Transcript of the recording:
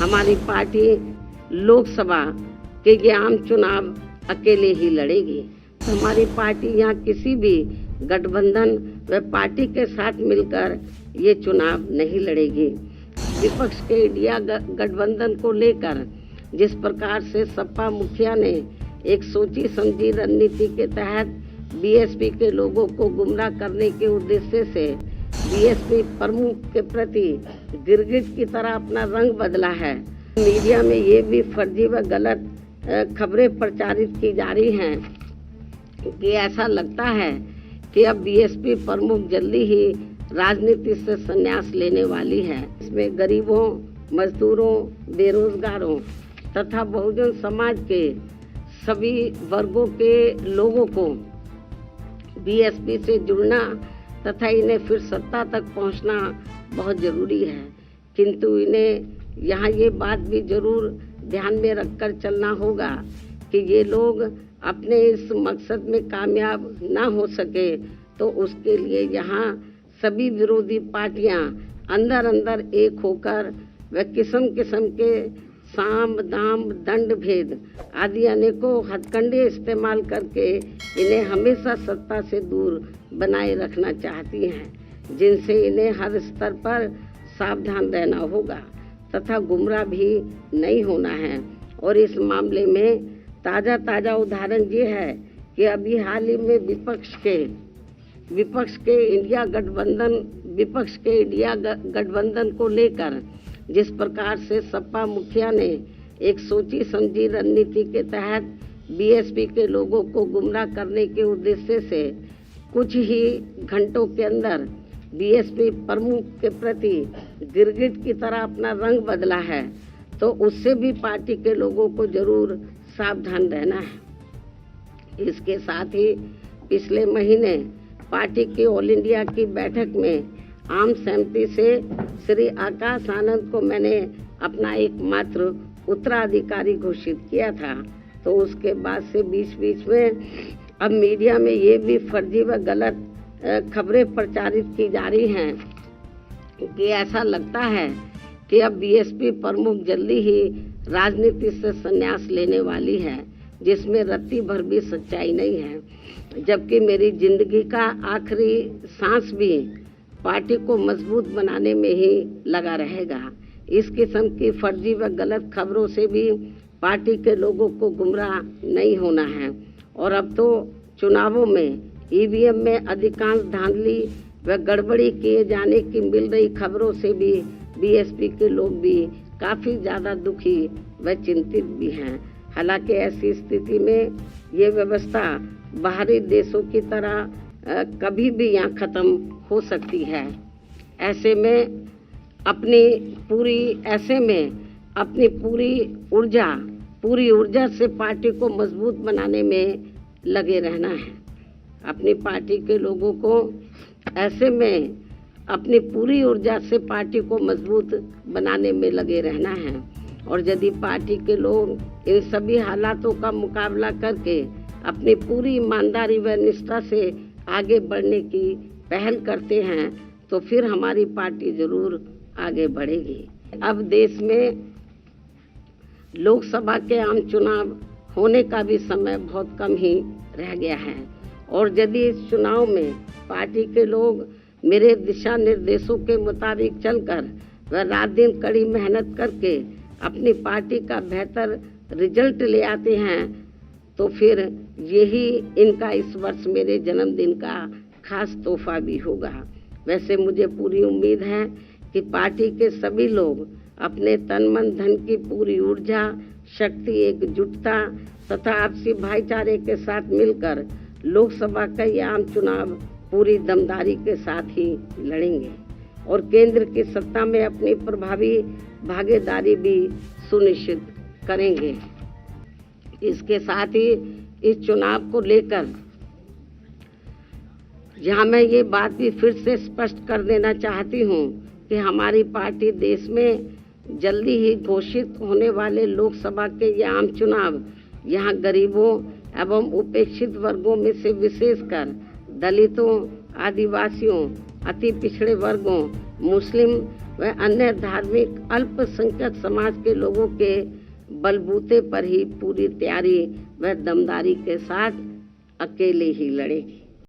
हमारी पार्टी लोकसभा के ये आम चुनाव अकेले ही लड़ेगी। हमारी पार्टी यहाँ किसी भी गठबंधन व पार्टी के साथ मिलकर ये चुनाव नहीं लड़ेगी। विपक्ष के इंडिया गठबंधन को लेकर जिस प्रकार से सपा मुखिया ने एक सोची समझी रणनीति के तहत बीएसपी के लोगों को गुमराह करने के उद्देश्य से बीएसपी प्रमुख के प्रति गिरगिट की तरह अपना रंग बदला है। मीडिया में ये भी फर्जी व गलत खबरें प्रचारित की जा रही हैं कि ऐसा लगता है कि अब बीएसपी प्रमुख जल्दी ही राजनीति से संन्यास लेने वाली है। इसमें गरीबों, मजदूरों, बेरोजगारों तथा बहुजन समाज के सभी वर्गों के लोगों को बीएसपी से जुड़ना तथा इन्हें फिर सत्ता तक पहुंचना बहुत ज़रूरी है। किंतु इन्हें यहाँ ये बात भी ज़रूर ध्यान में रखकर चलना होगा कि ये लोग अपने इस मकसद में कामयाब ना हो सके तो उसके लिए यहाँ सभी विरोधी पार्टियाँ अंदर अंदर एक होकर व किस्म किस्म के साम दाम दंड भेद आदि अनेकों हथकंडे इस्तेमाल करके इन्हें हमेशा सत्ता से दूर बनाए रखना चाहती हैं, जिनसे इन्हें हर स्तर पर सावधान रहना होगा तथा गुमराह भी नहीं होना है। और इस मामले में ताज़ा उदाहरण ये है कि अभी हाल ही में विपक्ष के इंडिया गठबंधन को लेकर जिस प्रकार से सपा मुखिया ने एक सोची समझी रणनीति के तहत बीएसपी के लोगों को गुमराह करने के उद्देश्य से कुछ ही घंटों के अंदर बीएसपी प्रमुख के प्रति गिरगिट की तरह अपना रंग बदला है, तो उससे भी पार्टी के लोगों को जरूर सावधान रहना है। इसके साथ ही पिछले महीने पार्टी की ऑल इंडिया की बैठक में आम सहमति से श्री आकाश आनंद को मैंने अपना एकमात्र उत्तराधिकारी घोषित किया था। तो उसके बाद से बीच में अब मीडिया में ये भी फर्जी व गलत खबरें प्रचारित की जा रही हैं कि ऐसा लगता है कि अब बीएसपी प्रमुख जल्दी ही राजनीति से संन्यास लेने वाली है, जिसमें रत्ती भर भी सच्चाई नहीं है। जबकि मेरी जिंदगी का आखिरी सांस भी पार्टी को मजबूत बनाने में ही लगा रहेगा। इस किस्म की फर्जी व गलत खबरों से भी पार्टी के लोगों को गुमराह नहीं होना है। और अब तो चुनावों में ईवीएम में अधिकांश धांधली व गड़बड़ी किए जाने की मिल रही खबरों से भी बीएसपी के लोग भी काफ़ी ज़्यादा दुखी व चिंतित भी हैं। हालांकि ऐसी स्थिति में ये व्यवस्था बाहरी देशों की तरह कभी भी यहाँ ख़त्म हो सकती है। ऐसे में अपनी पूरी ऊर्जा से पार्टी को मजबूत बनाने में लगे रहना है। अपनी पार्टी के लोगों को ऐसे में अपनी पूरी ऊर्जा से पार्टी को मजबूत बनाने में लगे रहना है। और यदि पार्टी के लोग इन सभी हालातों का मुकाबला करके अपनी पूरी ईमानदारी व निष्ठा से आगे बढ़ने की पहल करते हैं तो फिर हमारी पार्टी जरूर आगे बढ़ेगी। अब देश में लोकसभा के आम चुनाव होने का भी समय बहुत कम ही रह गया है। और यदि इस चुनाव में पार्टी के लोग मेरे दिशा निर्देशों के मुताबिक चलकर व रात दिन कड़ी मेहनत करके अपनी पार्टी का बेहतर रिजल्ट ले आते हैं तो फिर यही इनका इस वर्ष मेरे जन्मदिन का खास तोहफा भी होगा। वैसे मुझे पूरी उम्मीद है कि पार्टी के सभी लोग अपने तन मन धन की पूरी ऊर्जा, शक्ति, एकजुटता तथा आपसी भाईचारे के साथ मिलकर लोकसभा का ये आम चुनाव पूरी दमदारी के साथ ही लड़ेंगे और केंद्र की सत्ता में अपनी प्रभावी भागीदारी भी सुनिश्चित करेंगे। इसके साथ ही इस चुनाव को लेकर यहाँ मैं ये बात भी फिर से स्पष्ट कर देना चाहती हूँ कि हमारी पार्टी देश में जल्दी ही घोषित होने वाले लोकसभा के ये आम चुनाव यहाँ गरीबों एवं उपेक्षित वर्गों में से विशेषकर दलितों, आदिवासियों, अति पिछड़े वर्गों, मुस्लिम व अन्य धार्मिक अल्पसंख्यक समाज के लोगों के बलबूते पर ही पूरी तैयारी व दमदारी के साथ अकेले ही लड़ेगी।